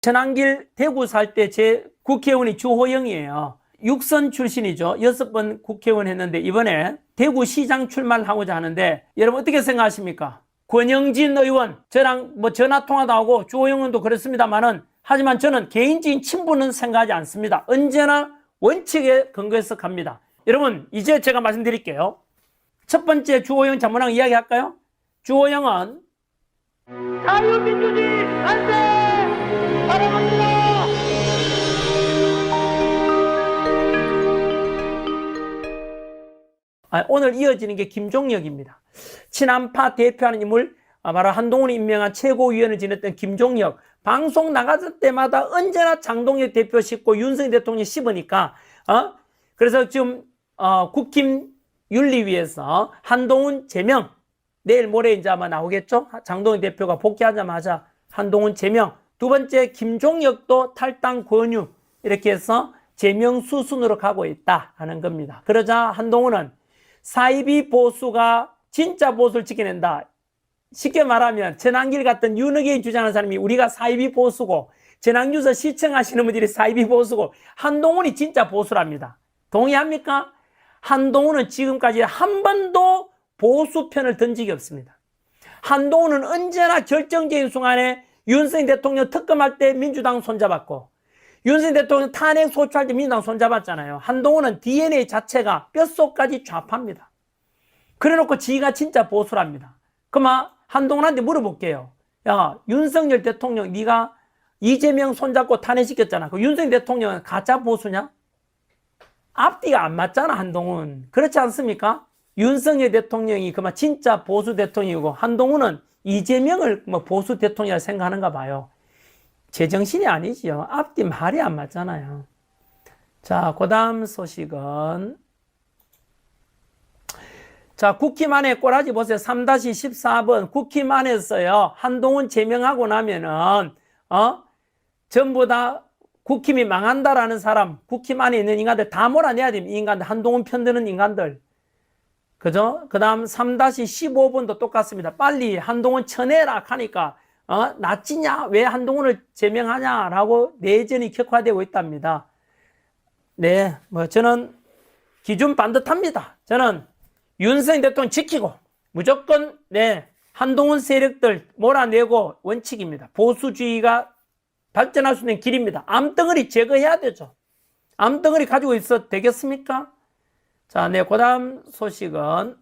전환길 대구 살 때 제 국회의원이 주호영이에요. 육선 출신이죠. 6번 국회의원 했는데 이번에 대구시장 출마를 하고자 하는데 여러분 어떻게 생각하십니까? 권영진 의원 저랑 뭐 전화통화도 하고 주호영 의원도 그렇습니다만은 하지만 저는 개인적인 친분은 생각하지 않습니다. 언제나 원칙에 근거해서 갑니다. 여러분 이제 제가 말씀드릴게요. 첫 번째 주호영 자문왕 이야기할까요? 주호영은 자유민주주의 만세! 사랑합니다! 오늘 이어지는 게 김종혁입니다. 친한파 대표하는 인물, 바로 한동훈이 임명한 최고위원을 지냈던 김종혁. 방송 나갔을 때마다 언제나 장동혁 대표 씹고 윤석열 대통령 씹으니까, 그래서 지금, 국힘 윤리위에서 한동훈 제명, 내일 모레 이제 아마 나오겠죠? 장동혁 대표가 복귀하자마자 한동훈 제명. 두 번째, 김종혁도 탈당 권유. 이렇게 해서 제명 수순으로 가고 있다 하는 겁니다. 그러자 한동훈은 사이비 보수가 진짜 보수를 지켜낸다. 쉽게 말하면 전환길 같은 윤핵관이 주장하는 사람이 우리가 사이비 보수고 전환뉴스 시청하시는 분들이 사이비 보수고 한동훈이 진짜 보수랍니다. 동의합니까? 한동훈은 지금까지 한 번도 보수 편을 든 적이 없습니다. 한동훈은 언제나 결정적인 순간에 윤석열 대통령 특검할 때 민주당 손잡았고 윤석열 대통령 탄핵 소추할 때 민주당 손잡았잖아요. 한동훈은 DNA 자체가 뼛속까지 좌파입니다. 그래놓고 지가 진짜 보수랍니다. 그럼 한동훈한테 물어볼게요. 야, 윤석열 대통령 네가 이재명 손잡고 탄핵시켰잖아. 그 윤석열 대통령은 가짜 보수냐? 앞뒤가 안 맞잖아, 한동훈. 그렇지 않습니까? 윤석열 대통령이 그만 진짜 보수 대통령이고 한동훈은 이재명을 뭐 보수 대통령이라 생각하는가 봐요. 제정신이 아니지요. 앞뒤 말이 안 맞잖아요. 자, 그 다음 소식은 자, 국힘 안에 꼬라지 보세요. 3-14번 국힘 안에서요. 한동훈 제명하고 나면은 전부 다 국힘이 망한다라는 사람, 국힘 안에 있는 인간들 다 몰아내야 됩니다. 인간들, 한동훈 편드는 인간들. 그죠? 그 다음 3-15번도 똑같습니다. 빨리 한동훈 쳐내라 하니까 낫지냐? 왜 한동훈을 제명하냐라고 내전이 격화되고 있답니다. 네, 뭐 저는 기준 반듯합니다. 저는 윤석열 대통령 지키고 무조건 한동훈 세력들 몰아내고 원칙입니다. 보수주의가 발전할 수 있는 길입니다. 암덩어리 제거해야 되죠. 암덩어리 가지고 있어도 되겠습니까? 자, 그 다음 소식은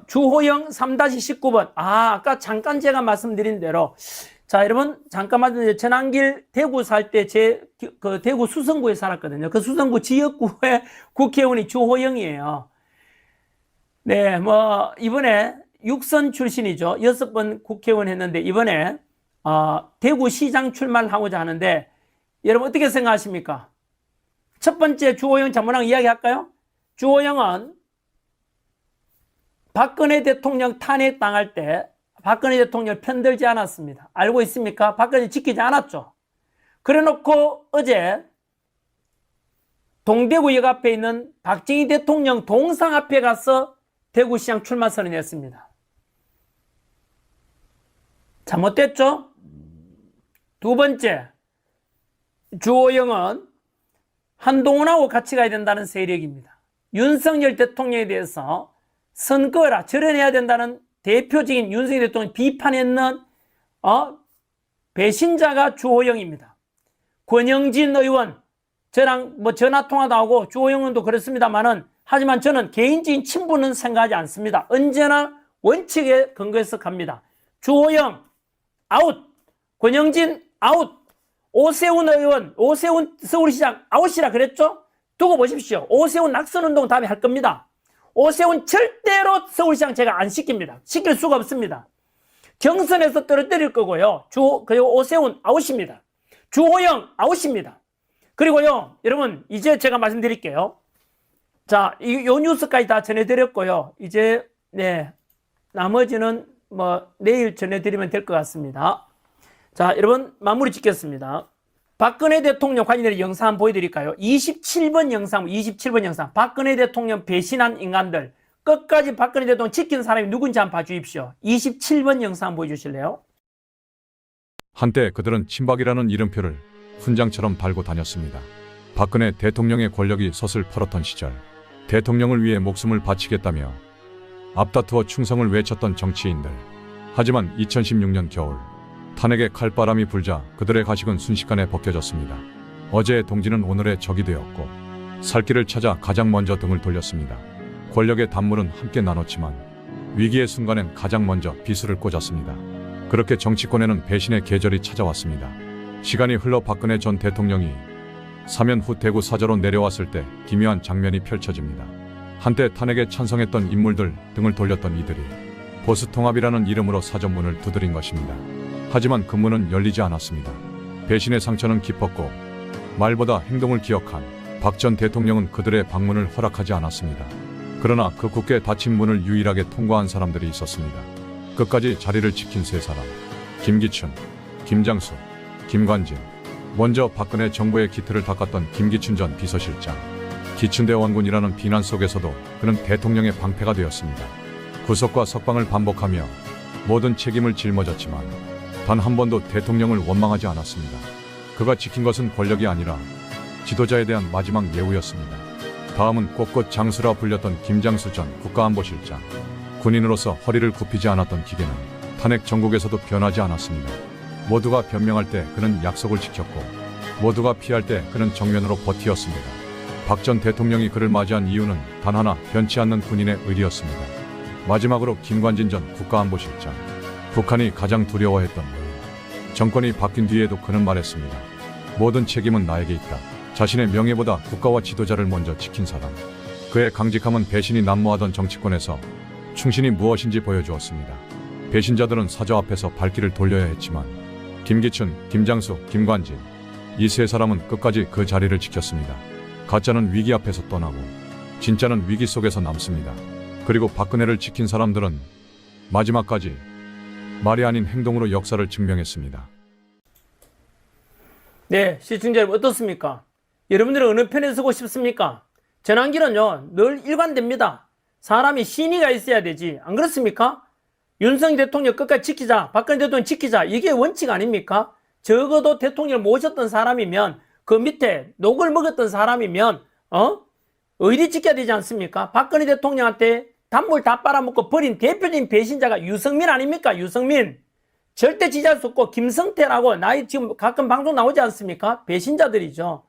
주호영 3-19번. 아까 잠깐 제가 말씀드린 대로. 자, 여러분, 잠깐만, 전환길 대구 살 때 그 대구 수성구에 살았거든요. 그 수성구 지역구의 국회의원이 주호영이에요. 네, 이번에 육선 출신이죠. 6번 국회의원 했는데, 이번에, 대구시장 출마를 하고자 하는데, 여러분 어떻게 생각하십니까? 첫 번째 주호영 자문왕 이야기할까요? 주호영은 박근혜 대통령 탄핵 당할 때 박근혜 대통령 편들지 않았습니다. 알고 있습니까? 박근혜 지키지 않았죠. 그래놓고 어제 동대구역 앞에 있는 박정희 대통령 동상 앞에 가서 대구시장 출마 선언했습니다. 잘못됐죠? 두 번째, 주호영은 한동훈하고 같이 가야 된다는 세력입니다. 윤석열 대통령에 대해서 선거라 절연해야 된다는 대표적인 윤석열 대통령 비판했는 배신자가 주호영입니다. 권영진 의원 저랑 뭐 전화통화도 하고 주호영 의원도 그렇습니다만은 하지만 저는 개인적인 친분은 생각하지 않습니다. 언제나 원칙에 근거해서 갑니다. 주호영 아웃, 권영진 아웃, 오세훈 의원, 오세훈 서울시장 아웃이라 그랬죠? 두고 보십시오. 오세훈 낙선운동 다음에 할 겁니다. 오세훈 절대로 서울시장 제가 안 시킵니다. 시킬 수가 없습니다. 경선에서 떨어뜨릴 거고요. 그리고 오세훈 아웃입니다. 주호영 아웃입니다. 그리고요, 여러분, 이제 제가 말씀드릴게요. 자, 요 뉴스까지 다 전해드렸고요. 이제, 나머지는 내일 전해드리면 될 것 같습니다. 자, 여러분, 마무리 짓겠습니다. 박근혜 대통령 관련된 영상 한번 보여드릴까요? 27번 영상. 박근혜 대통령 배신한 인간들. 끝까지 박근혜 대통령 지킨 사람이 누군지 한번 봐주십시오. 27번 영상 한번 보여주실래요? 한때 그들은 친박이라는 이름표를 훈장처럼 달고 다녔습니다. 박근혜 대통령의 권력이 솟을 펄었던 시절, 대통령을 위해 목숨을 바치겠다며 앞다투어 충성을 외쳤던 정치인들. 하지만 2016년 겨울, 탄핵의 칼바람이 불자 그들의 가식은 순식간에 벗겨졌습니다. 어제의 동지는 오늘의 적이 되었고, 살 길을 찾아 가장 먼저 등을 돌렸습니다. 권력의 단물은 함께 나눴지만 위기의 순간엔 가장 먼저 비수를 꽂았습니다. 그렇게 정치권에는 배신의 계절이 찾아왔습니다. 시간이 흘러 박근혜 전 대통령이 사면 후 대구 사저로 내려왔을 때 기묘한 장면이 펼쳐집니다. 한때 탄핵에 찬성했던 인물들 등을 돌렸던 이들이 보수통합이라는 이름으로 사전문을 두드린 것입니다. 하지만 그 문은 열리지 않았습니다. 배신의 상처는 깊었고 말보다 행동을 기억한 박 전 대통령은 그들의 방문을 허락하지 않았습니다. 그러나 그 굳게 닫힌 문을 유일하게 통과한 사람들이 있었습니다. 끝까지 자리를 지킨 세 사람. 김기춘, 김장수, 김관진. 먼저 박근혜 정부의 기틀을 닦았던 김기춘 전 비서실장. 기춘대 원군이라는 비난 속에서도 그는 대통령의 방패가 되었습니다. 구속과 석방을 반복하며 모든 책임을 짊어졌지만 단 한 번도 대통령을 원망하지 않았습니다. 그가 지킨 것은 권력이 아니라 지도자에 대한 마지막 예우였습니다. 다음은 꽃꽃 장수라 불렸던 김장수 전 국가안보실장. 군인으로서 허리를 굽히지 않았던 기계는 탄핵 전국에서도 변하지 않았습니다. 모두가 변명할 때 그는 약속을 지켰고 모두가 피할 때 그는 정면으로 버티었습니다. 박 전 대통령이 그를 맞이한 이유는 단 하나, 변치 않는 군인의 의리였습니다. 마지막으로 김관진 전 국가안보실장. 북한이 가장 두려워했던 일. 정권이 바뀐 뒤에도 그는 말했습니다. 모든 책임은 나에게 있다. 자신의 명예보다 국가와 지도자를 먼저 지킨 사람. 그의 강직함은 배신이 난무하던 정치권에서 충신이 무엇인지 보여주었습니다. 배신자들은 사저 앞에서 발길을 돌려야 했지만 김기춘, 김장수, 김관진, 이 세 사람은 끝까지 그 자리를 지켰습니다. 가짜는 위기 앞에서 떠나고 진짜는 위기 속에서 남습니다. 그리고 박근혜를 지킨 사람들은 마지막까지 말이 아닌 행동으로 역사를 증명했습니다. 네, 시청자 여러분 어떻습니까? 여러분들은 어느 편에 서고 싶습니까? 전환기는요 늘 일관됩니다. 사람이 신의가 있어야 되지, 안 그렇습니까? 윤석열 대통령 끝까지 지키자, 박근혜 대통령 지키자, 이게 원칙 아닙니까? 적어도 대통령을 모셨던 사람이면, 그 밑에 녹을 먹었던 사람이면 의리 지켜야 되지 않습니까? 박근혜 대통령한테 단물 다 빨아먹고 버린 대표적인 배신자가 유승민 아닙니까? 유승민. 절대 지지할 수 없고, 김성태라고 나이 지금 가끔 방송 나오지 않습니까? 배신자들이죠.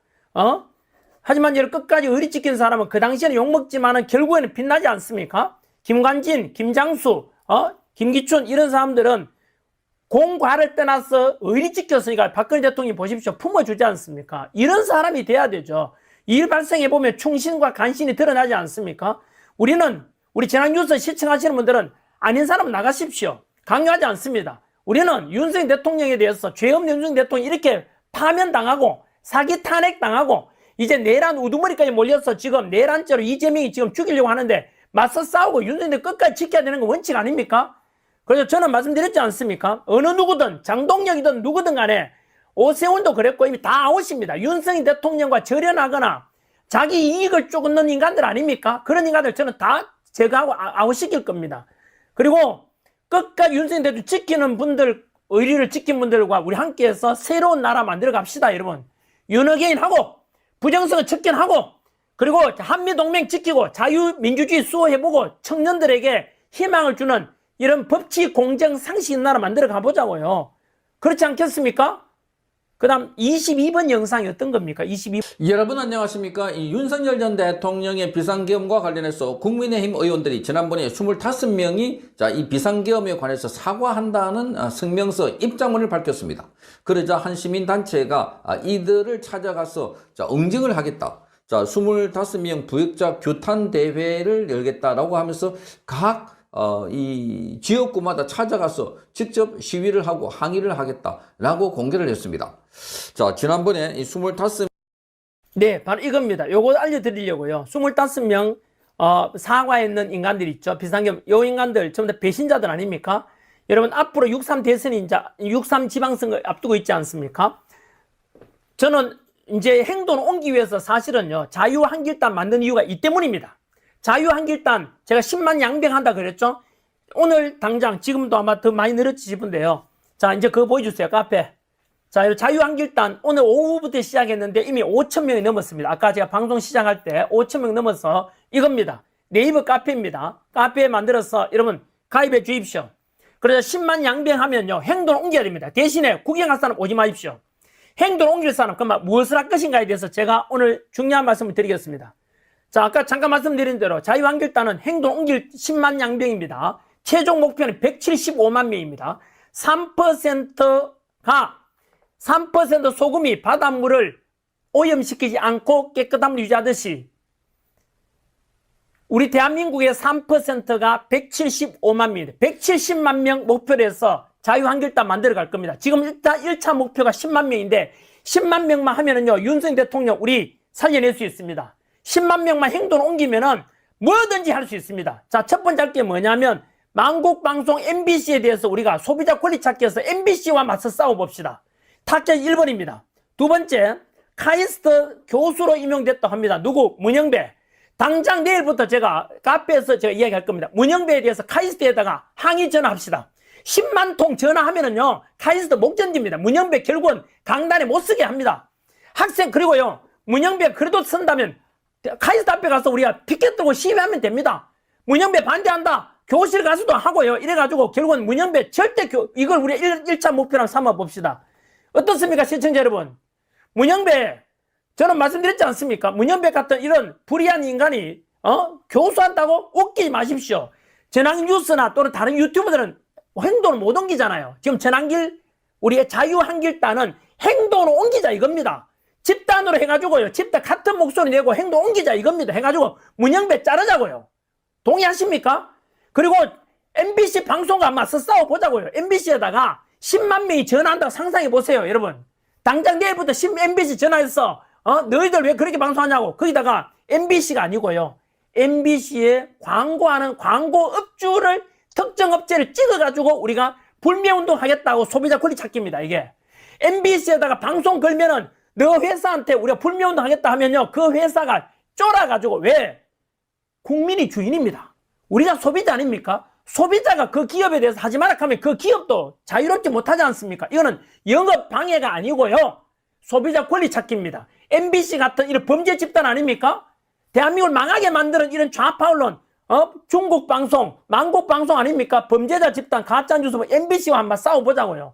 하지만 이를 끝까지 의리 지킨 사람은 그 당시에는 욕먹지만은 결국에는 빛나지 않습니까? 김관진, 김장수, 김기춘 이런 사람들은 공과를 떠나서 의리 지켰으니까 박근혜 대통령이 보십시오. 품어주지 않습니까? 이런 사람이 돼야 되죠. 일 발생해보면 충신과 간신이 드러나지 않습니까? 우리 지난 뉴스 시청하시는 분들은 아닌 사람 나가십시오. 강요하지 않습니다. 우리는 윤석열 대통령에 대해서 죄 없는 윤석열 대통령 이렇게 파면당하고 사기 탄핵당하고 이제 내란 우두머리까지 몰려서 지금 내란죄로 이재명이 지금 죽이려고 하는데 맞서 싸우고 윤석열 끝까지 지켜야 되는 건 원칙 아닙니까? 그래서 저는 말씀드렸지 않습니까? 어느 누구든 장동혁이든 누구든 간에 오세훈도 그랬고 이미 다 아웃입니다. 윤석열 대통령과 절연하거나 자기 이익을 쫓는 인간들 아닙니까? 그런 인간들 저는 다 제거하고 아웃시킬 겁니다. 그리고 끝까지 윤석열 대통령 지키는 분들, 의리를 지킨 분들과 우리 함께해서 새로운 나라 만들어 갑시다, 여러분. 윤어게인하고 부정선거 척결하고 그리고 한미동맹 지키고 자유민주주의 수호해보고 청년들에게 희망을 주는 이런 법치 공정 상식 있는 나라 만들어 가보자고요. 그렇지 않겠습니까? 그 다음 22번 영상이 어떤 겁니까? 22번. 여러분 안녕하십니까? 이 윤석열 전 대통령의 비상계엄과 관련해서 국민의힘 의원들이 지난번에 25명이 이 비상계엄에 관해서 사과한다는 성명서 입장문을 밝혔습니다. 그러자 한 시민단체가 이들을 찾아가서 응징을 하겠다. 25명 부역자 규탄 대회를 열겠다라고 하면서 각 이 지역구마다 찾아가서 직접 시위를 하고 항의를 하겠다라고 공개를 했습니다. 자, 지난번에 이 25. 네, 바로 이겁니다. 요거 알려드리려고요. 25명 사과했는 인간들 있죠. 비상계엄. 요 인간들 전부 다 배신자들 아닙니까? 여러분 앞으로 6.3 대선이 이제 6.3 지방선거 앞두고 있지 않습니까? 저는 이제 행동을 옮기기 위해서 사실은요 자유한길단 만든 이유가 이 때문입니다. 자유한길단 제가 10만 양병한다 그랬죠. 오늘 당장 지금도 아마 더 많이 늘어지실 건데요. 자, 이제 그거 보여주세요. 카페. 자, 자유한길단 오늘 오후부터 시작했는데 이미 5,000명이 넘었습니다. 아까 제가 방송 시작할 때 5,000명 넘어서 이겁니다. 네이버 카페입니다. 카페에 만들어서 여러분 가입해 주십시오. 그래서 10만 양병하면요, 행동을 옮겨야 됩니다. 대신에 구경할 사람 오지 마십시오. 행동을 옮길 사람, 그러면 무엇을 할 것인가에 대해서 제가 오늘 중요한 말씀을 드리겠습니다. 자, 아까 잠깐 말씀드린 대로 자유한길단은 행동을 옮길 10만 양병입니다. 최종 목표는 175만 명입니다. 3% 소금이 바닷물을 오염시키지 않고 깨끗한 물 유지하듯이 우리 대한민국의 3%가 175만 명입니다. 170만 명 목표로 해서 자유한길단 만들어 갈 겁니다. 지금 일단 1차 목표가 10만 명인데 10만 명만 하면은요, 윤석열 대통령 우리 살려낼 수 있습니다. 10만 명만 행동을 옮기면은 뭐든지 할 수 있습니다. 자, 첫 번째 할 게 뭐냐면 만국방송 MBC에 대해서 우리가 소비자 권리 찾기에서 MBC와 맞서 싸워봅시다. 타겟 1번입니다. 두 번째, 카이스트 교수로 임용됐다고 합니다. 누구? 문영배. 당장 내일부터 제가 카페에서 제가 이야기할 겁니다. 문영배에 대해서 카이스트에다가 항의 전화합시다. 10만 통 전화하면은요, 카이스트 못 견딥니다. 문영배 결국은 강단에 못 쓰게 합니다. 학생, 그리고요, 문영배 그래도 쓴다면 카이스트 앞에 가서 우리가 피켓 들고 시위하면 됩니다. 문영배 반대한다. 교실 가서도 하고요. 이래가지고 결국은 문영배 절대 이걸 우리 1차 목표랑 삼아 봅시다. 어떻습니까, 시청자 여러분? 문영배, 저는 말씀드렸지 않습니까? 문영배 같은 이런 불의한 인간이 교수한다고 웃기지 마십시오. 전환길 뉴스나 또는 다른 유튜버들은 행동을 못 옮기잖아요. 지금 전환길 우리의 자유한길단은 행동을 옮기자 이겁니다. 집단으로 해가지고요, 집단 같은 목소리 내고 행동 옮기자 이겁니다. 해가지고 문영배 자르자고요. 동의하십니까? 그리고 MBC 방송과 맞서 싸워보자고요. MBC에다가 10만 명이 전화한다고 상상해 보세요, 여러분. 당장 내일부터 MBC 전화해서 너희들 왜 그렇게 방송하냐고. 거기다가 MBC가 아니고요, MBC에 광고하는 광고업주를 특정 업체를 찍어가지고 우리가 불매운동 하겠다고 소비자 권리 찾기입니다. 이게 MBC에다가 방송 걸면은 너 회사한테 우리가 불매운동 하겠다 하면요, 그 회사가 쫄아가지고, 왜? 국민이 주인입니다. 우리가 소비자 아닙니까? 소비자가 그 기업에 대해서 하지 마라 하면 그 기업도 자유롭지 못하지 않습니까? 이거는 영업 방해가 아니고요, 소비자 권리 찾기입니다. MBC 같은 이런 범죄 집단 아닙니까? 대한민국을 망하게 만드는 이런 좌파 언론, 중국 방송, 만국 방송 아닙니까? 범죄자 집단, 가짜 뉴스, MBC와 한번 싸워보자고요.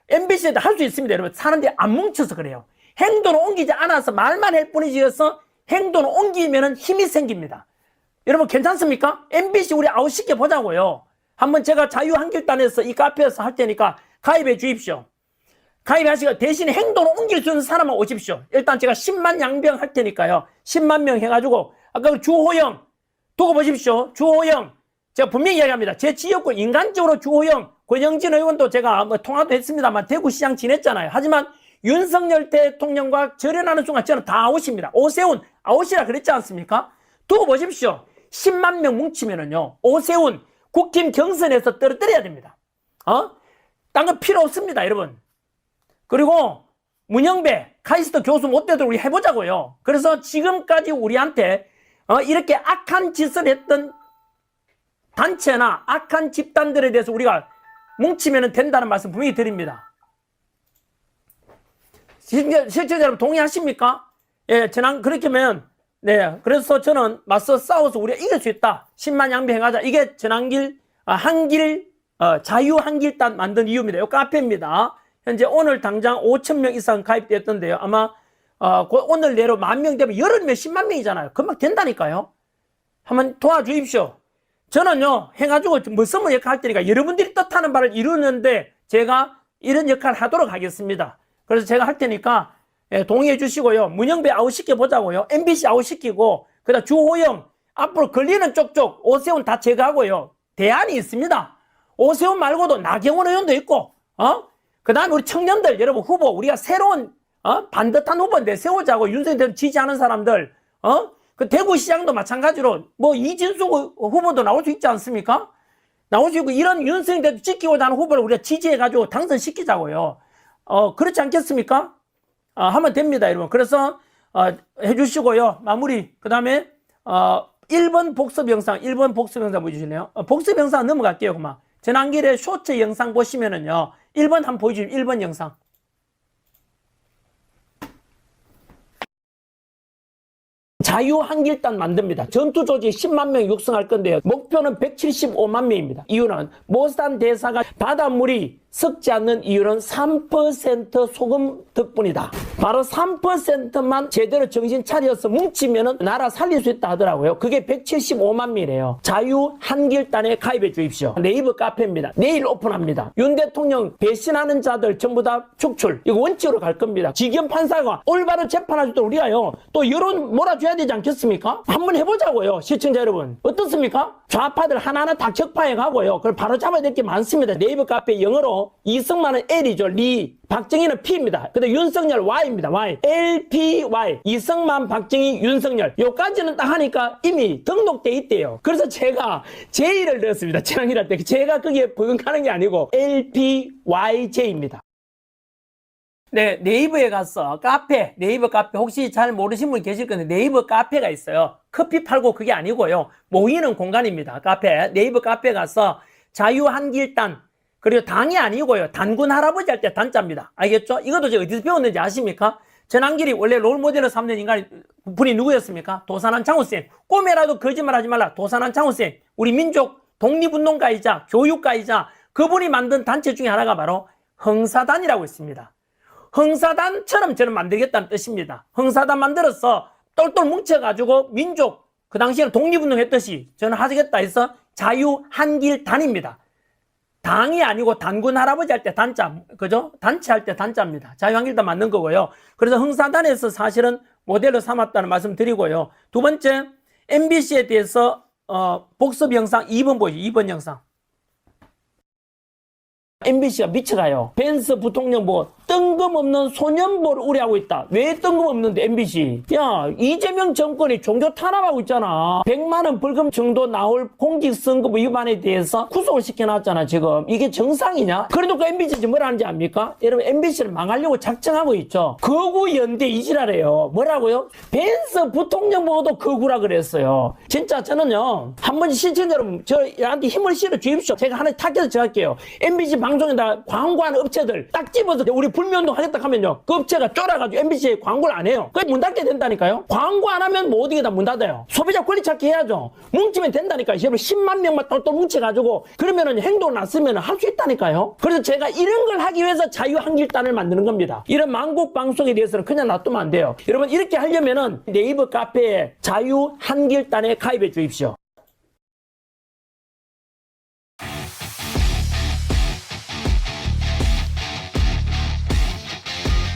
MBC에도 할 수 있습니다, 여러분. 사람들이 안 뭉쳐서 그래요. 행동을 옮기지 않아서 말만 할 뿐이지어서 행동을 옮기면은 힘이 생깁니다. 여러분 괜찮습니까? MBC 우리 아웃시켜 보자고요. 한번 제가 자유한길단에서 이 카페에서 할 테니까 가입해 주십시오. 가입하시고 대신에 행동을 옮길 수 있는 사람만 오십시오. 일단 제가 10만 양병 할 테니까요, 10만 명 해가지고, 아까 주호영 두고 보십시오. 주호영, 제가 분명히 이야기합니다. 제 지역구 인간적으로 주호영, 권영진 의원도 제가 통화도 했습니다만 대구시장 지냈잖아요. 하지만 윤석열 대통령과 절연하는 순간 저는 다 아웃입니다. 오세훈 아웃이라 그랬지 않습니까? 두고 보십시오. 10만 명 뭉치면은요, 오세훈 국힘 경선에서 떨어뜨려야 됩니다. 딴 거 필요 없습니다, 여러분. 그리고 문영배, 카이스트 교수 못 되도록 우리 해보자고요. 그래서 지금까지 우리한테 이렇게 악한 짓을 했던 단체나 악한 집단들에 대해서 우리가 뭉치면 된다는 말씀 분명히 드립니다. 실제 여러분 동의하십니까? 예, 저는 그렇게 하면, 네, 그래서 저는 맞서 싸워서 우리가 이길 수 있다. 10만 양병 해가자. 이게 자유한길단 만든 이유입니다. 이 카페입니다. 현재 오늘 당장 5,000명 이상 가입되었던데요. 아마 오늘 내로 10,000명 되면 열흘 몇십만 명이잖아요. 금방 된다니까요. 한번 도와주십시오. 저는요, 해가지고 무슨 역할 할 테니까 여러분들이 뜻하는 바를 이루는데 제가 이런 역할을 하도록 하겠습니다. 그래서 제가 할 테니까 동의해 주시고요. 문영배 아웃시켜 보자고요. MBC 아웃시키고, 그다음 주호영 앞으로 걸리는 쪽쪽 오세훈 다 제거하고요. 대안이 있습니다. 오세훈 말고도 나경원 의원도 있고, 그다음 우리 청년들 여러분 후보, 우리가 새로운 반듯한 후보 내세우자고. 윤석열 대통령 지지하는 사람들, 그 대구시장도 마찬가지로 이진숙 후보도 나올 수 있지 않습니까? 나올 수 있고, 이런 윤석열 대통령 지키고자 하는 후보를 우리가 지지해가지고 당선시키자고요. 그렇지 않겠습니까? 하면 됩니다, 여러분. 그래서 해주시고요. 마무리. 그 다음에 1번 복습 영상 보여주실래요? 복습 영상 넘어갈게요. 그만. 전환길의 쇼츠 영상 보시면은요, 1번 한번 보여주세요. 1번 영상. 자유한길단 만듭니다. 전투조직 10만 명 육성할 건데요. 목표는 175만 명입니다. 이유는 모산 대사가 바닷물이 썩지 않는 이유는 3% 소금 덕분이다. 바로 3%만 제대로 정신 차려서 뭉치면 나라 살릴 수 있다 하더라고요. 그게 175만 명이래요. 자유한길단에 가입해 주십시오. 네이버 카페입니다. 내일 오픈합니다. 윤 대통령 배신하는 자들 전부 다 축출. 이거 원칙으로 갈 겁니다. 지겸 판사가 올바른 재판할 수 있도록 우리가요. 또 여론 몰아줘야 되지 않겠습니까? 한번 해보자고요. 시청자 여러분. 어떻습니까? 좌파들 하나하나 다 적파해 가고요. 그걸 바로 잡아야 될 게 많습니다. 네이버 카페 영어로 이승만은 L이죠. 리. 박정희는 P입니다. 근데 윤석열 Y입니다. Y. LPY. 이승만, 박정희, 윤석열. 요까지는 딱 하니까 이미 등록돼 있대요. 그래서 제가 J를 넣었습니다. 지난일 때. 제가 거기에 부응하는 게 아니고 LPYJ입니다. 네, 네이버에 가서 카페, 네이버 카페 혹시 잘 모르신 분 계실 건데 네이버 카페가 있어요. 커피 팔고 그게 아니고요. 모이는 공간입니다. 카페. 네이버 카페 가서 자유한길단 그리고 당이 아니고요. 단군 할아버지 할 때 단자입니다. 알겠죠? 이것도 제가 어디서 배웠는지 아십니까? 전한길이 원래 롤모델을 삼는 인간 분이 누구였습니까? 도산한 장우쌤. 꿈에라도 거짓말하지 말라. 도산한 장우쌤. 우리 민족 독립운동가이자 교육가이자 그분이 만든 단체 중에 하나가 바로 흥사단이라고 있습니다. 흥사단처럼 저는 만들겠다는 뜻입니다. 흥사단 만들어서 똘똘 뭉쳐가지고 민족 그 당시에는 독립운동 했듯이 저는 하겠다 해서 자유한길단입니다. 당이 아니고 단군 할아버지 할 때 단자, 그죠? 단체 할 때 단자입니다. 자유한길단 만든 거고요. 그래서 흥사단에서 사실은 모델로 삼았다는 말씀 드리고요. 두 번째, MBC에 대해서, 복습 영상 2번 보이죠? 2번 영상. MBC가 미쳐가요. 벤스 부통령 보고 뜬금없는 소년보를 우려하고 있다. 왜 뜬금없는데 MBC? 야, 이재명 정권이 종교 탄압하고 있잖아. 100만 원 벌금 정도 나올 공직선거법 위반에 대해서 구속을 시켜놨잖아 지금. 이게 정상이냐? 그래도 그 MBC 지금 뭐라 하는지 압니까? 여러분 MBC를 망하려고 작정하고 있죠. 거구연대 이지랄해요. 뭐라고요? 벤스 부통령 보고도 거구라 그랬어요. 진짜 저는요. 한 번씩 시청자 여러분 저한테 힘을 실어 주십시오. 제가 하나 탁해서 제가 할게요. MBC 방송에다 광고하는 업체들 딱 집어서 우리 불매운동 하겠다 하면요. 그 업체가 쫄아가지고 MBC에 광고를 안 해요. 그게 문 닫게 된다니까요. 광고 안 하면 뭐 어디에 다 문 닫아요. 소비자 권리 찾기 해야죠. 뭉치면 된다니까요. 여러분 10만 명만 똘똘 뭉쳐가지고 그러면은 행동을 놨으면 할 수 있다니까요. 그래서 제가 이런 걸 하기 위해서 자유한길단을 만드는 겁니다. 이런 만국 방송에 대해서는 그냥 놔두면 안 돼요. 여러분 이렇게 하려면은 네이버 카페에 자유한길단에 가입해 주십시오.